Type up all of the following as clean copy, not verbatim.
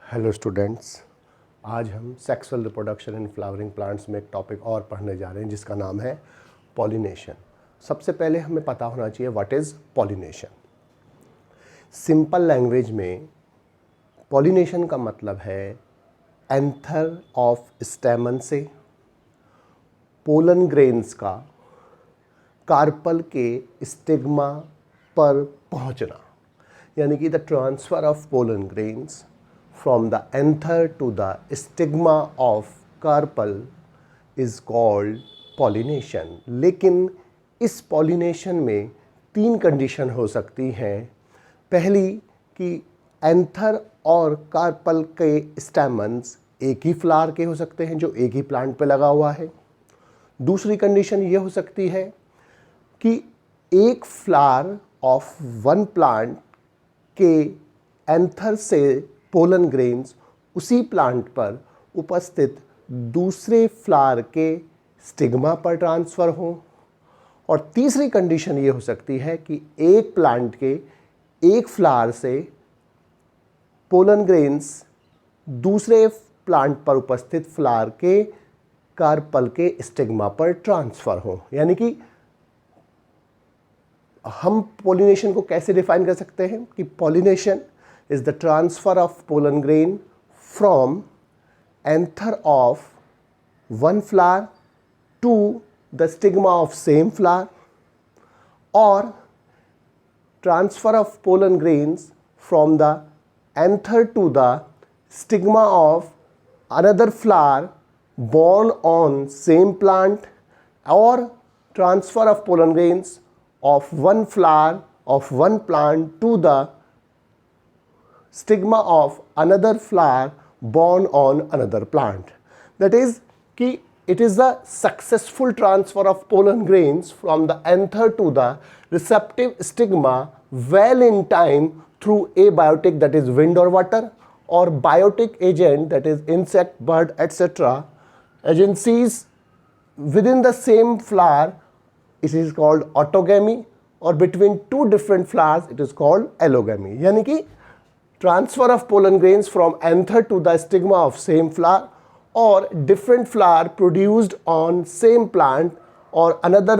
Hello students, आज हम sexual reproduction in flowering plants में एक टॉपिक और पढ़ने जा रहे हैं जिसका नाम है पॉलिनेशन। सबसे पहले हमें पता होना चाहिए what is pollination. Simple language में पॉलिनेशन का मतलब है एंथर ऑफ स्टेमन से पोलन ग्रेन्स का कार्पल के स्टिग्मा पर पहुंचना, यानी कि the transfer of pollen grains from the anther to the stigma of carpel is called pollination। लेकिन इस pollination में तीन कंडीशन हो सकती हैं। पहली कि एंथर और कार्पल के स्टेमन्स एक ही फ्लावर के हो सकते हैं जो एक ही प्लांट पे लगा हुआ है। दूसरी कंडीशन ये हो सकती है कि एक फ्लावर ऑफ वन प्लांट के एंथर से पोलन ग्रेन्स उसी प्लांट पर उपस्थित दूसरे फ्लावर के स्टिग्मा पर ट्रांसफ़र हों। और तीसरी कंडीशन ये हो सकती है कि एक प्लांट के एक फ्लावर से पोलन ग्रेन्स दूसरे प्लांट पर उपस्थित फ्लावर के कार्पल के स्टिग्मा पर ट्रांसफ़र हों। यानी कि हम पॉलिनेशन को कैसे डिफाइन कर सकते हैं कि pollination is the transfer of pollen grain from anther of one flower to the stigma of same flower, or transfer of pollen grains from the anther to the stigma of another flower born on same plant, or transfer of pollen grains of one flower of one plant to the stigma of another flower born on another plant। That is कि it is the successful transfer of pollen grains from the anther to the receptive stigma well in time through abiotic, that is wind or water, or biotic agent, that is insect, bird, etc. agencies within the same flower. It is called autogamy, or between two different flowers it is called allogamy। यानी कि transfer of pollen grains from anther to the stigma of same flower, or different flower produced on same plant, or another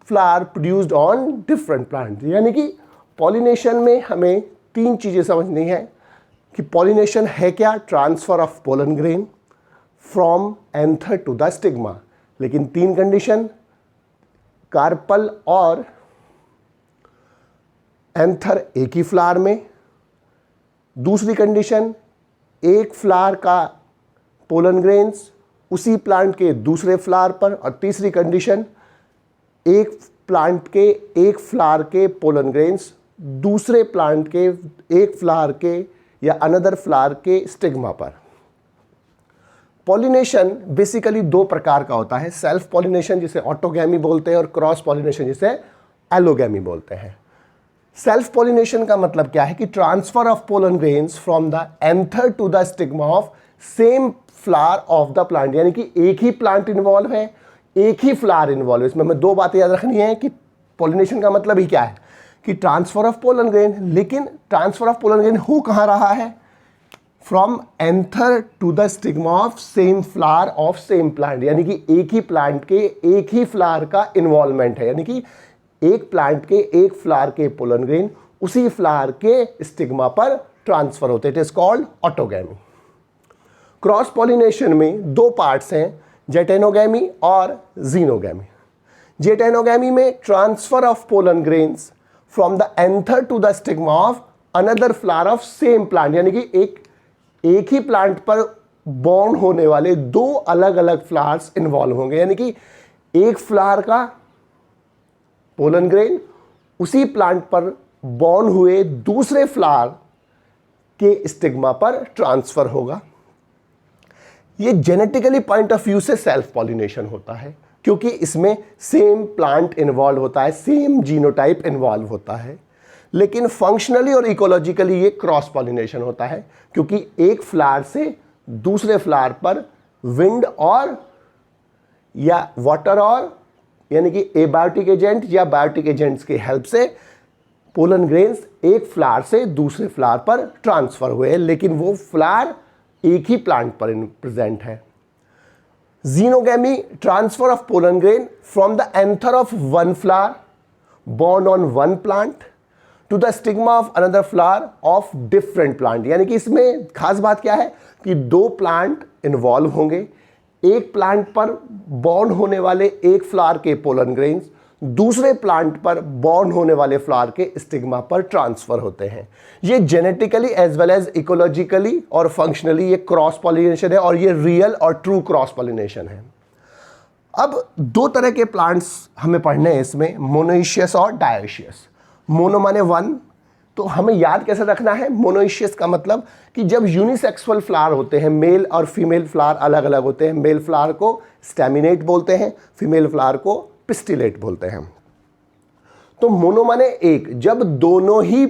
flower produced on different plant। यानी कि pollination में हमें तीन चीज़ें समझनी है कि pollination है क्या। Transfer of pollen grain from anther to the stigma, लेकिन तीन कंडीशन, कार्पल और एंथर एक ही फ्लावर में। दूसरी कंडीशन, एक फ्लावर का पोलन ग्रेन्स उसी प्लांट के दूसरे फ्लावर पर। और तीसरी कंडीशन, एक प्लांट के एक फ्लावर के पोलन ग्रेन्स दूसरे प्लांट के एक फ्लावर के या अनदर फ्लावर के स्टिग्मा पर। पॉलिनेशन बेसिकली दो प्रकार का होता है, सेल्फ पॉलिनेशन जिसे ऑटोगैमी बोलते हैं और क्रॉस पॉलिनेशन जिसे एलोगैमी बोलते हैं। सेल्फ पॉलिनेशन का मतलब क्या है कि transfer of pollen grains from the anther to the stigma of same flower of the plant, यानी कि एक ही प्लांट इन्वॉल्व है, एक ही फ्लावर इन्वॉल्व है। इसमें हमें दो बातें याद रखनी है कि पॉलिनेशन का मतलब ही क्या है कि ट्रांसफर ऑफ पोलन ग्रेन, लेकिन ट्रांसफर ऑफ पोलन ग्रेन हो कहाँ रहा है, from anther to the stigma of same flower of same plant, यानी कि एक ही प्लांट के एक ही फ्लावर का इन्वॉल्वमेंट है। यानी कि एक प्लांट के एक फ्लावर के पोलन ग्रेन उसी फ्लावर के स्टिग्मा पर ट्रांसफर होते हैं। It is called autogamy. Cross pollination में दो पार्ट्स हैं, जेटेनोगैमी और जीनोगैमी। जेटेनोगैमी में transfer of pollen grains from the anther to the stigma of another flower of same plant, यानी कि एक ही प्लांट पर बॉर्न होने वाले दो अलग अलग फ्लावर्स इन्वॉल्व होंगे। यानी कि एक फ्लावर का पोलन ग्रेन उसी प्लांट पर बॉर्न हुए दूसरे फ्लावर के स्टिग्मा पर ट्रांसफर होगा। ये जेनेटिकली पॉइंट ऑफ व्यू से सेल्फ पॉलिनेशन होता है, क्योंकि इसमें सेम प्लांट इन्वॉल्व होता है, सेम जीनोटाइप इन्वॉल्व होता है। लेकिन फंक्शनली और इकोलॉजिकली ये क्रॉस पॉलिनेशन होता है, क्योंकि एक फ्लावर से दूसरे फ्लावर पर विंड और या वाटर और यानी कि एबायोटिक एजेंट या बायोटिक एजेंट्स के हेल्प से पोलन ग्रेन्स एक फ्लावर से दूसरे फ्लावर पर ट्रांसफर हुए, लेकिन वो फ्लावर एक ही प्लांट पर प्रेजेंट है। Xenogamy, transfer of pollen grain from the anther of one flower born on one plant to the stigma of another flower of different plant। यानी कि इसमें खास बात क्या है कि दो प्लांट इन्वॉल्व होंगे, एक प्लांट पर बॉर्न होने वाले एक फ्लावर के पोलन ग्रेन्स दूसरे प्लांट पर बॉर्न होने वाले फ्लावर के स्टिग्मा पर ट्रांसफर होते हैं। ये genetically as well as ecologically और फंक्शनली ये क्रॉस पॉलिनेशन है, और ये रियल और ट्रू क्रॉस पॉलिनेशन है। अब दो तरह के प्लांट्स हमें पढ़ने हैं इसमें, मोनोइशियस और डायोशियस। मोनो माने वन, तो हमें याद कैसे रखना है? मोनोइशियस का मतलब कि जब यूनिसेक्सुअल फ्लावर होते हैं, मेल और फीमेल फ्लावर अलग अलग होते हैं। मेल फ्लावर को स्टैमिनेट बोलते हैं, फीमेल फ्लावर को पिस्टिलेट बोलते हैं। तो मोनो माने एक, जब दोनों ही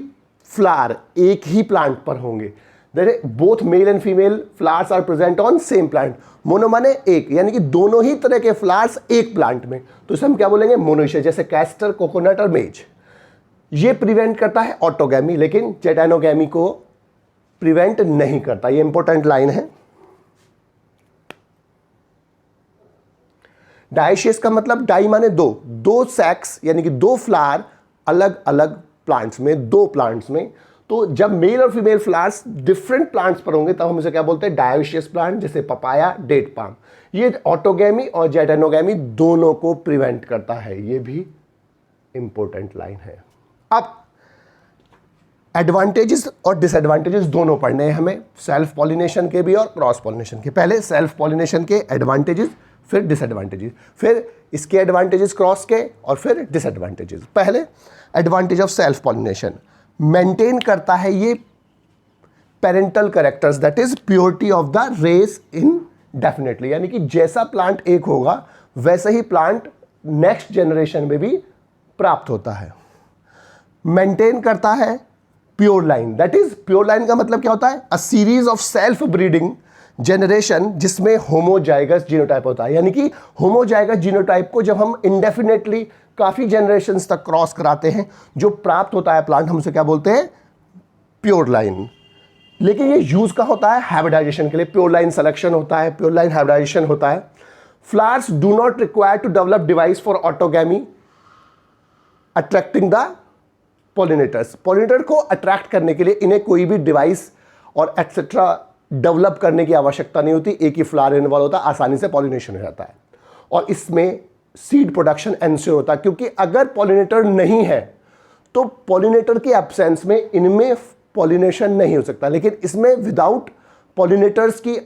फ्लावर एक ही प्लांट पर होंगे, both male and female flowers are present on same plant. Mono माने एक, यानी कि दोनों ही तरह के फ्लावर्स एक प्लांट में, तो इसे हम क्या बोलेंगे? मोनोइशियस। जैसे कैस्टर, कोकोनट और मेज। ये प्रिवेंट करता है ऑटोगैमी, लेकिन जेटाइनोगैमी को प्रिवेंट नहीं करता। ये इंपॉर्टेंट लाइन है। डायोशियस का मतलब डाई माने दो सेक्स, यानी कि दो फ्लावर अलग अलग प्लांट्स में, दो प्लांट्स में। तो जब मेल और फीमेल फ्लावर्स डिफरेंट प्लांट्स पर होंगे तब हम इसे क्या बोलते हैं? डायोशियस प्लांट, जैसे पपाया, डेट पाम। ये ऑटोगैमी और जेटाइनोगैमी दोनों को प्रिवेंट करता है। ये भी इंपॉर्टेंट लाइन है। अब एडवांटेजेस और डिसएडवांटेजेस दोनों पढ़ने हैं हमें, सेल्फ पॉलिनेशन के भी और क्रॉस पॉलिनेशन के। पहले सेल्फ पॉलिनेशन के एडवांटेजेस, फिर डिसएडवांटेजेस, फिर इसके एडवांटेजेस क्रॉस के, और फिर डिसएडवांटेजेस। पहले advantage of self pollination, maintain करता है ये parental characters, that is purity of the race indefinitely. यानी कि जैसा प्लांट एक होगा वैसे ही प्लांट नेक्स्ट जनरेशन में भी प्राप्त होता है। मेंटेन करता है pure line, that is pure line का मतलब क्या होता है? A series of self breeding generation जिसमें होमोजाइगस जीनोटाइप होता है। यानी कि होमोजाइगस जीनोटाइप को जब हम इंडेफिनेटली काफी जनरेशंस तक क्रॉस कराते हैं, जो प्राप्त होता है प्लांट, हम उसे क्या बोलते हैं? Pure line. लेकिन ये यूज का होता है हाइब्रिडाइजेशन के लिए। प्योर लाइन सिलेक्शन होता है, प्योर लाइन हाइब्रिडाइजेशन होता है। Flowers do not require to develop device for autogamy attracting the pollinators. Pollinator को अट्रैक्ट करने के लिए इन्हें कोई भी डिवाइस और एक्सेट्रा डेवलप करने की आवश्यकता नहीं होती। एक ही फ्लावर इन्वॉल्व होता है, आसानी से पॉलिनेशन हो जाता है, और इसमें सीड प्रोडक्शन एंश्योर होता है। क्योंकि अगर पॉलिनेटर नहीं है तो पॉलिनेटर की एब्सेंस में इनमें पॉलिनेशन नहीं हो सकता, लेकिन इसमें विदाउट पॉलिनेटर्स की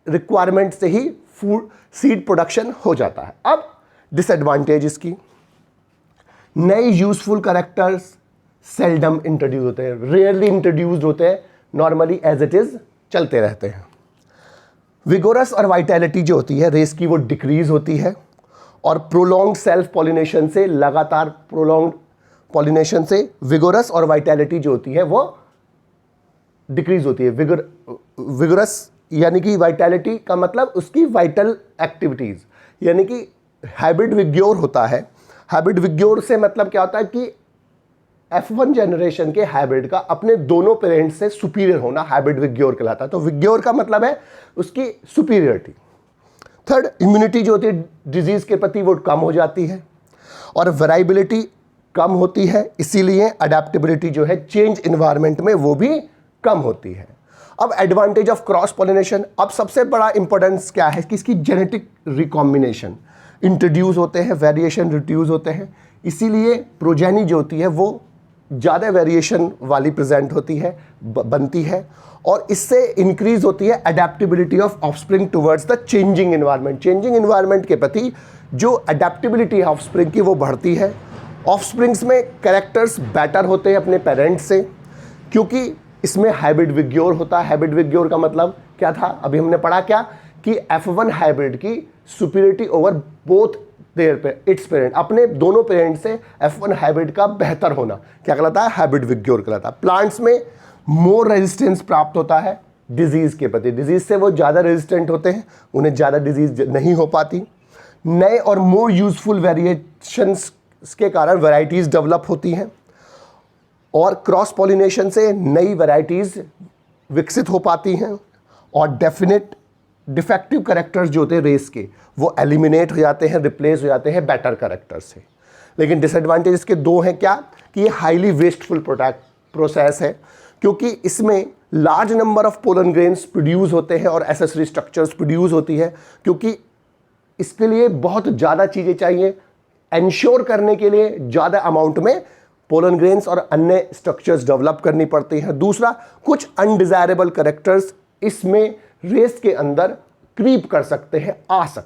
रिक्वायरमेंट से ही फूड सीड प्रोडक्शन हो जाता है। अब डिसएडवांटेज इसकी, नए यूजफुल कैरेक्टर्स सेल्डम इंट्रोड्यूस होते हैं, रेयरली इंट्रोड्यूस्ड होते हैं, नॉर्मली एज इट इज चलते रहते हैं। विगोरस और वाइटैलिटी जो होती है रेस की वो डिक्रीज होती है, और प्रोलॉन्ग सेल्फ पॉलिनेशन से, लगातार प्रोलॉन्ग पॉलिनेशन से विगोरस और वाइटैलिटी जो होती है वो डिक्रीज होती है। विगोरस यानी कि वाइटैलिटी का मतलब उसकी वाइटल एक्टिविटीज, यानी कि हाइब्रिड विग्योर होता है। हाइब्रिड विग्योर से मतलब क्या होता है कि F1 जनरेशन के हाइब्रिड का अपने दोनों पेरेंट्स से सुपीरियर होना हाइब्रिड विग्योर कहलाता है। तो विग्योर का मतलब है उसकी सुपीरियरिटी। थर्ड, इम्यूनिटी जो होती है डिजीज के प्रति वो कम हो जाती है, और वेराइबिलिटी कम होती है, इसीलिए अडेप्टेबिलिटी जो है चेंज इन्वायरमेंट में वो भी कम होती है। अब एडवांटेज ऑफ क्रॉस पॉलिनेशन, अब सबसे बड़ा इंपॉर्टेंस क्या है कि इसकी जेनेटिक रिकॉम्बिनेशन इंट्रोड्यूस होते हैं, वेरिएशन रिड्यूस होते हैं, इसीलिए प्रोजेनी जो होती है वो ज़्यादा वेरिएशन वाली प्रेजेंट होती है, बनती है, और इससे इंक्रीज होती है adaptability of offspring towards the changing environment. Changing environment के प्रति जो अडेप्टेबिलिटी है ऑफस्प्रिंग की वो बढ़ती है। ऑफस्प्रिंग्स में कैरेक्टर्स बेटर होते हैं अपने पेरेंट्स से, क्योंकि इसमें हाइब्रिड विग्योर होता है। हाइब्रिड विग्योर का मतलब क्या था? अभी हमने पढ़ा क्या कि F1 हाइब्रिड की superiority over both their its parent, अपने दोनों पेरेंट से F1 हाइब्रिड का बेहतर होना क्या कहलाता है? हाइब्रिड विग्योर कहलाता है। प्लांट्स में मोर रेजिस्टेंस प्राप्त होता है डिजीज के प्रति, डिजीज से वो ज़्यादा रेजिस्टेंट होते हैं, उन्हें ज़्यादा डिजीज नहीं हो पाती। नए और मोर यूजफुल वेरिएशंस के कारण वैरायटीज़ डेवलप होती हैं, और क्रॉस पॉलिनेशन से नई वैरायटीज़ विकसित हो पाती हैं, और डेफिनेट डिफेक्टिव कैरेक्टर्स जो होते हैं रेस के वो एलिमिनेट हो जाते हैं, रिप्लेस हो जाते हैं बेटर कैरेक्टर से। लेकिन डिसएडवांटेज इसके दो हैं क्या, कि ये हाईली वेस्टफुल प्रोसेस है, क्योंकि इसमें large number of pollen grains produce होते हैं और एसेसरी स्ट्रक्चर्स प्रोड्यूस होती है, क्योंकि इसके लिए बहुत ज़्यादा चीज़ें चाहिए, एंश्योर करने के लिए ज़्यादा अमाउंट में पोलन ग्रेन्स और अन्य स्ट्रक्चर्स डेवलप करनी पड़ती हैं। दूसरा, कुछ अनडिजायरेबल कैरेक्टर्स इसमें रेस के अंदर क्रीप कर सकते हैं, आ सकते हैं।